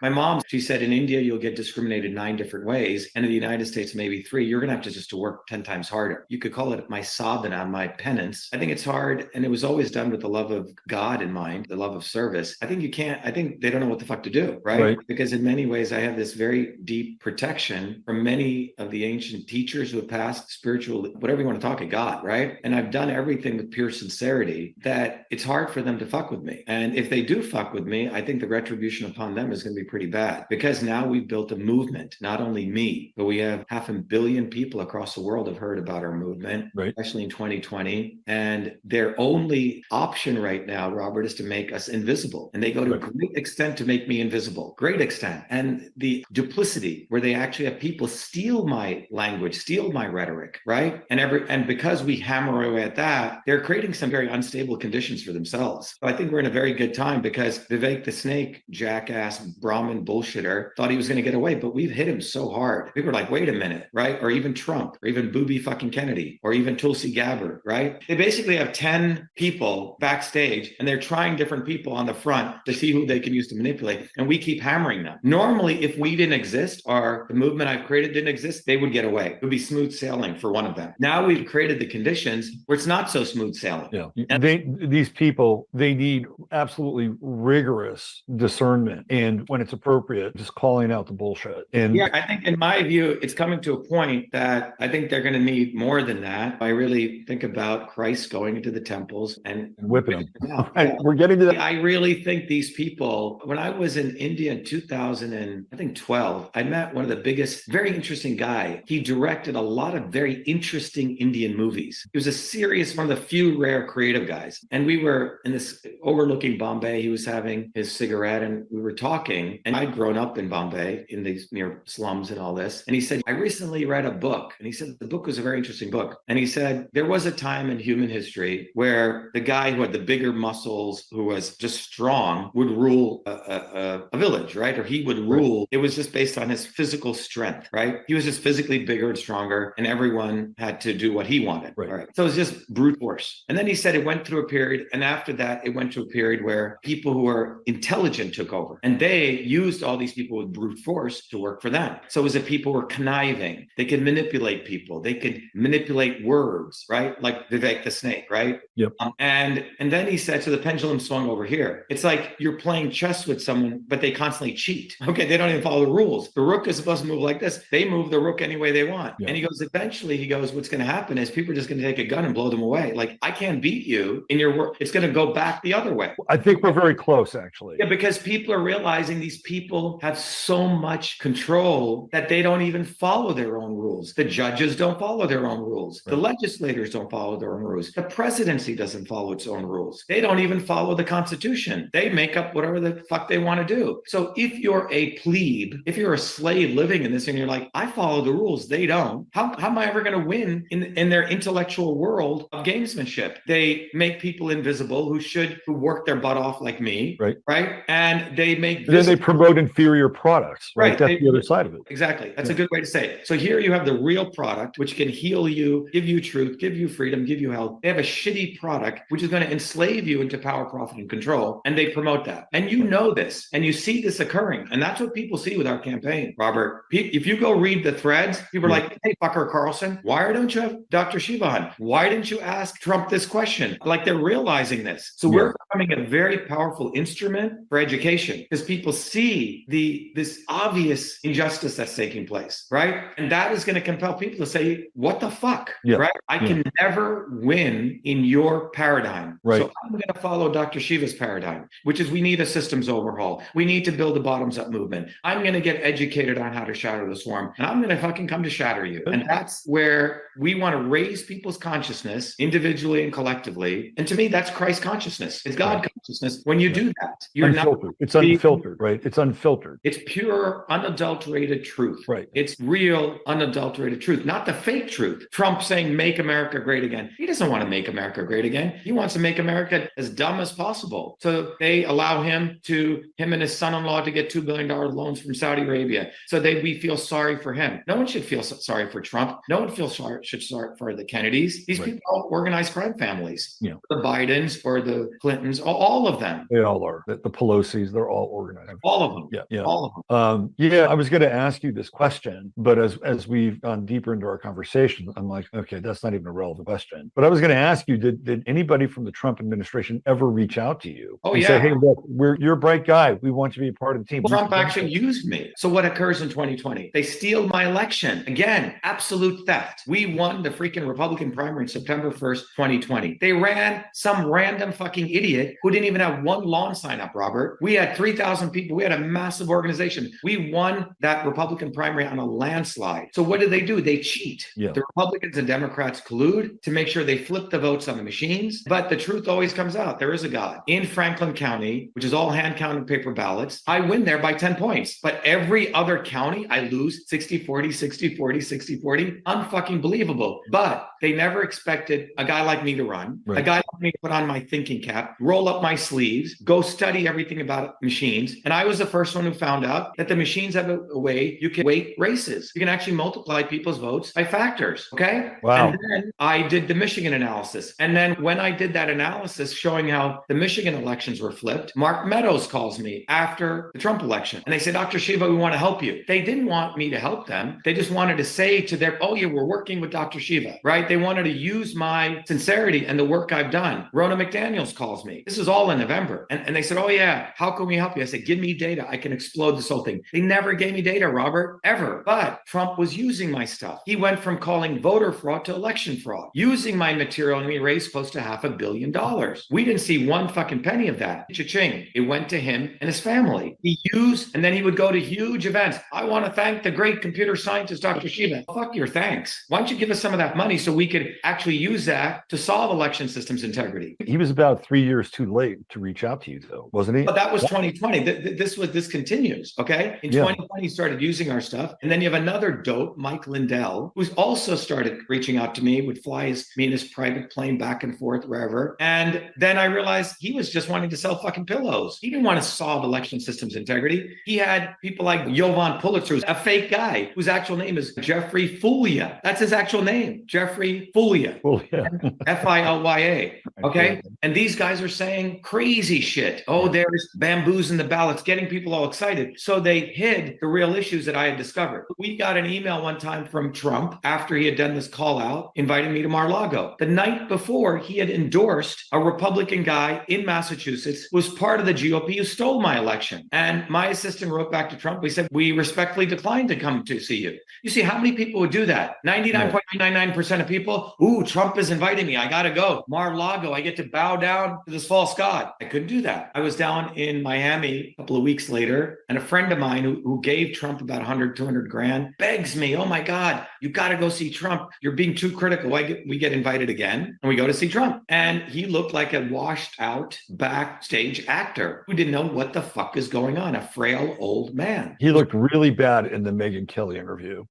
My mom, she said, in India, you'll get discriminated 9 different ways. And in the United States, maybe 3. You're going to have to just to work 10 times harder. You could call it my sadhana, my penance. I think it's hard. And it was always done with the love of God in mind, the love of service. I think they don't know what the fuck to do, right? Because in many ways, I have this very deep protection from many of the ancient teachers who have passed, spiritual, whatever you want to talk of God, right? And I've done everything with pure sincerity that it's hard for them to fuck with me. And if they do fuck with me, I think the retribution upon them is going to be pretty bad, because now we've built a movement, not only me, but we have 500 million people across the world have heard about our movement, especially in 2020. And their only option right now, Robert, is to make us invisible. And they go to a great extent to make me invisible, great extent. And the duplicity where they actually have people steal my language, steal my rhetoric, right? And because we hammer away at that, they're creating some very unstable conditions for themselves. So I think we're in a very good time, because Vivek the Snake, jackass, Brahmin bullshitter, thought he was going to get away, but we've hit him so hard. People are like, wait a minute, right? Or even Trump, or even Booby fucking Kennedy, or even Tulsi Gabbard, right? They basically have 10 people backstage, and they're trying different people on the front to see who they can use to manipulate. And we keep hammering them. Normally, if we didn't exist, or the movement I've created didn't exist, they would get away. It would be smooth sailing for one of them. Now we've created the conditions where it's not so smooth sailing. Yeah. These people, they need absolutely rigorous discernment, and when it's appropriate, just calling out the bullshit. And yeah, I think in my view, it's coming to a point that I think they're going to need more than that. I really think about Christ going into the temples and whipping them out. And we're getting to that. I really think these people, when I was in India in 2012, I met one of the biggest, very interesting guy. He directed a lot of very interesting Indian movies. He was a serious, one of the few rare creative guys. And we were in this overlooking Bombay. He was having his cigarette and we were talking. And I'd grown up in Bombay in these near slums and all this. And he said, I recently read a book. And he said, the book was a very interesting book. And he said, there was a time in human history where the guy who had the bigger muscles, who was just strong, would rule a village, right? Or he would rule. It was just based on his physical strength, right? He was just physically bigger and stronger, and everyone had to do what he wanted. Right. So it was just brute force. And then he said it went through a period, and after that, it went to a period where people who were intelligent took over, and they used all these people with brute force to work for them. So it was that people were conniving. They could manipulate people. They could manipulate words, right? Like Vivek the Snake, right? Yep. And then he said, so the pendulum swung over here. It's like you're playing chess with someone, but they constantly cheat. Okay, they don't even follow the rules. The rook is supposed to move like this. They move the rook any way they want. Yeah. And he goes, eventually, he goes, what's going to happen is people are just going to take a gun and blow them away. Like, I can't beat you in your work. It's going to go back the other way. I think we're very close, actually. Yeah, because people are realizing these people have so much control that they don't even follow their own rules. The judges don't follow their own rules. Right. The legislators don't follow their own rules. The presidency doesn't follow its own rules. They don't even follow the Constitution. They make up whatever the fuck they want to do. So if you're a plebe, if you're a slave living in this and you're like, I follow the rules, they don't, how am I ever going to win in their intellectual world of gamesmanship? They make people invisible who work their butt off like me, right? And they make then they promote inferior products, right? That's the other side of it. Exactly. That's a good way to say it. So here you have the real product, which can heal you, give you truth, give you freedom, give you health. They have a shitty product, which is going to enslave you into power, profit, and control. And they promote that. And you know this, and you see this occurring. And that's what people see with our campaign, Robert. If you go read the threads, people are like, hey, fucker Carlson, why don't you have Dr.SHIVA on? Why didn't you ask Trump this question? Like, they're realizing this. So we're becoming a very powerful instrument for education, because people see this obvious injustice that's taking place, right? And that is going to compel people to say, what the fuck, right? I can never win in your paradigm. Right. So I'm going to follow Dr.SHIVA's paradigm, which is we need a systems overhaul. We need to build a bottoms-up movement. I'm going to get educated on how to shatter the swarm, and I'm going to fucking come to shatter you. And that's where we want to raise people's consciousness individually and collectively. And to me, that's Christ consciousness. It's God consciousness. When you do that, you're unfiltered. It's unfiltered, right? It's unfiltered. It's pure, unadulterated truth. Right. It's real, unadulterated truth, not the fake truth. Trump saying, make America great again. He doesn't want to make America great again. He wants to make America as dumb as possible. So they allow him and his son-in-law to get $2 billion loans from Saudi Arabia. So we feel sorry for him. No one should feel sorry for Trump. No one should sorry for the Kennedys. These people are all organized crime families. The Bidens or the Clintons, all of them. They all are. The Pelosi's, they're all organized. All of them. Yeah. All of them. Yeah, I was going to ask you this question, but as we've gone deeper into our conversation, I'm like, okay, that's not even a relevant question. But I was going to ask you, did anybody from the Trump administration ever reach out to you Oh, and yeah. say, hey, look, you're a bright guy. We want you to be a part of the team? Trump actually used me. So what occurs in 2020? They steal my election. Again, absolute theft. We won the freaking Republican primary in September 1st, 2020. They ran some random fucking idiot who didn't even have one lawn sign up, Robert. We had 3,000 people. We had a massive organization. We won that Republican primary on a landslide. So what did they do? They cheat. Yeah. The Republicans and Democrats collude to make sure they flip the votes on the machines. But the truth always comes out. There is a God. In Franklin County, which is all hand-counted paper ballots, I win there by 10 points. But every other county, I lose 60-40, 60-40, 60-40. Unfucking believable. But they never expected a guy like me to run, Right. a guy like me to put on my thinking cap, roll up my sleeves, go study everything about machines. And I was the first one who found out that the machines have a way you can weight races. You can actually multiply people's votes by factors. Okay. Wow. And then I did the Michigan analysis. And then when I did that analysis showing how the Michigan elections were flipped, Mark Meadows calls me after the Trump election. And they said, Dr. Shiva, we want to help you. They didn't want me to help them. They just wanted to say to their, oh, yeah, we're working with Dr. Shiva, right? They wanted to use my sincerity and the work I've done. Rona McDaniels calls me. This is all in November. And they said, oh, yeah, how can we help you? I said, give me data. I can explode this whole thing. They never gave me data, Robert, ever. But Trump was using my stuff. He went from calling voter fraud to election fraud, using my material, and we raised close to $500 million. We didn't see one fucking penny of that. Cha-ching. It went to him and his family. He used, and then he would go to huge events. I want to thank the great computer scientist, Dr. Shiva. Fuck your thanks. Why don't you give us some of that money so we could actually use that to solve election systems integrity? He was about 3 years too late to reach out to you, though, wasn't he? But that was 2020. This continues. Okay. In 2020, he started using our stuff. And then you have another dope, Mike Lindell, who's also started reaching out to me, would fly me in his private plane back and forth wherever. And then I realized he was just wanting to sell fucking pillows. He didn't want to solve election systems integrity. He had people like Jovan Pulitzer, who's a fake guy, whose actual name is Jeffrey Fulya. That's his actual name, Jeffrey Fulya. F-I-L-Y-A. Okay. And these guys are saying crazy shit. Oh, there's bamboos in the ballots, getting people all excited. So they hid the real issues that I had discovered. We got an email one time from Trump after he had done this call out, inviting me to Mar-a-Lago. The night before, he had endorsed a Republican guy in Massachusetts who was part of the GOP who stole my election. And my assistant wrote back to Trump. We said, we respectfully declined to come to see you. You see how many people would do that? 99.99% of people. Ooh, Trump is inviting me. I got to go. Mar-a-Lago. I get to bow down to this false god. I couldn't do that. I was down in Miami a couple of weeks later, and a friend of mine who gave Trump about 100, 200 grand begs me, oh my God, you got to go see Trump. You're being too critical. We get invited again, and we go to see Trump. And he looked like a washed out backstage actor who didn't know what the fuck is going on, a frail old man. He looked really bad in the Megyn Kelly interview.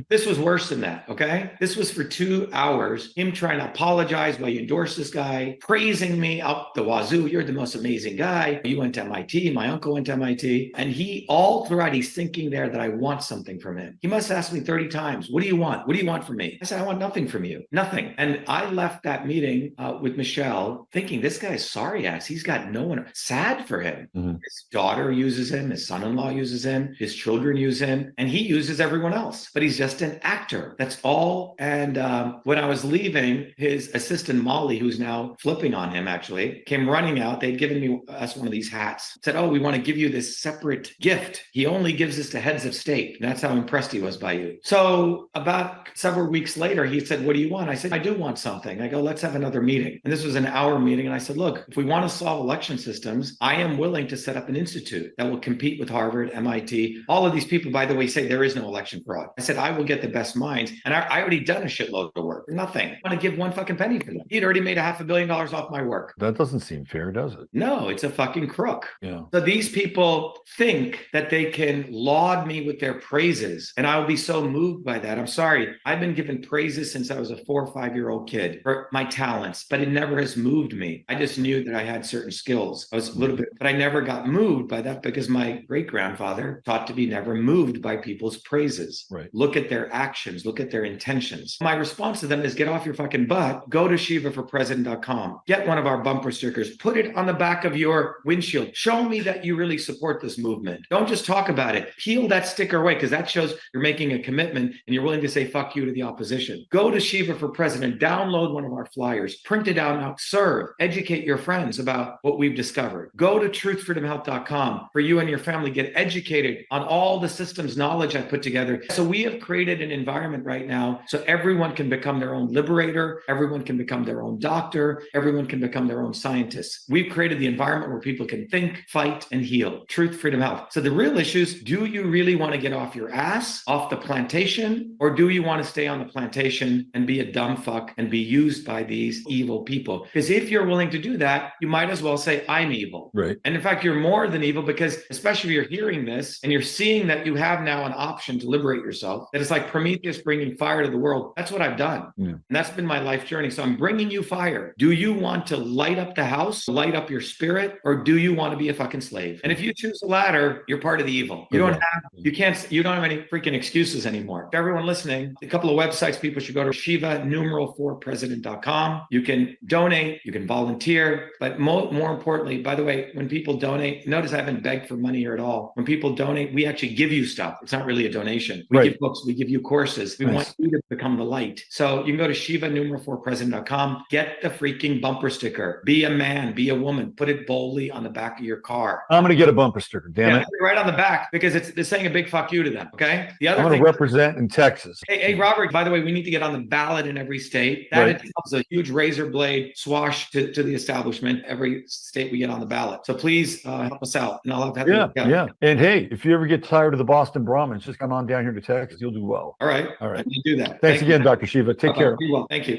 This was worse than that, okay? This was for 2 hours, him trying to apologize why you endorsed this guy, praising me up the wazoo. You're the most amazing guy. You went to MIT. My uncle went to MIT. And he, all throughout, he's thinking there that I want something from him. He must ask me 30 times, what do you want? What do you want from me? I said, I want nothing from you. Nothing. And I left that meeting with Michelle thinking, this guy's sorry ass. He's got no one. Sad for him. His daughter uses him. His son-in-law uses him. His children use him. And he uses everyone else. But he's just an actor. That's all. And when I was leaving, his assistant, Molly, who's now flipping on him, actually, came running out. They'd given us one of these hats. Said, oh, we want to give you this separate gift. He only gives this to heads of state. And that's how impressed he was by you. So about several weeks later, he said, what do you want? I said, I do want something. I go, let's have another meeting. And this was an hour meeting. And I said, look, if we want to solve election systems, I am willing to set up an institute that will compete with Harvard, MIT. All of these people, by the way, say there is no election fraud. I said, I will get the best minds. And I already done a shitload of work for nothing. I want to give one fucking penny for them. He'd already made $500 million off my work. That doesn't seem fair, does it? No, it's a fucking crook. Yeah. So these people think that they can laud me with their praises, and I'll be so moved by that. I'm sorry. I've been given praises since I was a 4 or 5 year old kid for my talents, but it never has moved me. I just knew that I had certain skills. I was a little bit, but I never got moved by that because my great grandfather taught to be never moved by people's praises. Right. Look at their actions, look at their intentions. My response to them is get off your fucking butt, go to shivaforpresident.com, get one of our bumper stickers, put it on the back of your windshield. Show me that you really support this movement. Don't just talk about it. Peel that sticker away, because that shows you're making a commitment and you're willing to say fuck you to the opposition. Go to Shiva for President, download one of our flyers, print it out, now serve, educate your friends about what we've discovered. Go to truthfreedomhealth.com for you and your family, get educated on all the systems knowledge I put together. So we have created an environment right now so everyone can become their own liberator, everyone can become their own doctor, everyone can become their own scientist. We've created the environment where people can think, fight, and heal. Truth, freedom, health. So the real issue is, do you really want to get off your ass, off the plantation, or do you want to stay on the plantation and be a dumb fuck and be used by these evil people? Because if you're willing to do that, you might as well say, I'm evil. Right. And in fact, you're more than evil, because especially if you're hearing this and you're seeing that you have now an option to liberate yourself, that it's like Prometheus bringing fire to the world. That's what I've done. Yeah. And that's been my life journey. So I'm bringing you fire. Do you want to light up the house, light up your spirit, or do you want to be a fucking slave? And if you choose the latter, you're part of the evil. You don't have any freaking excuses anymore. For everyone listening, a couple of websites people should go to: Shiva4president.com. You can donate, you can volunteer, but more importantly, by the way, when people donate, notice I haven't begged for money here at all. When people donate, we actually give you stuff. It's not really a donation. We give books, we give you courses. We want you to become the light. So you can go to Shiva4president.com, get the freaking bumper sticker. Be a man, be a woman, put it boldly on the back of your car. I'm going to get a bumper sticker, damn it. Right on the back, because they're saying a big fuck you to them, okay? The other I'm going to represent in Texas. Hey, Robert, by the way, we need to get on the ballot in every state. That itself is a huge razor blade swash to the establishment. Every state we get on the ballot. So please help us out, and I'll have to Yeah. And hey, if you ever get tired of the Boston Brahmins, just come on down here to Texas. You'll do well. All right. You do that. Thanks again, Dr. Shiva. Take care. Be well. Thank you.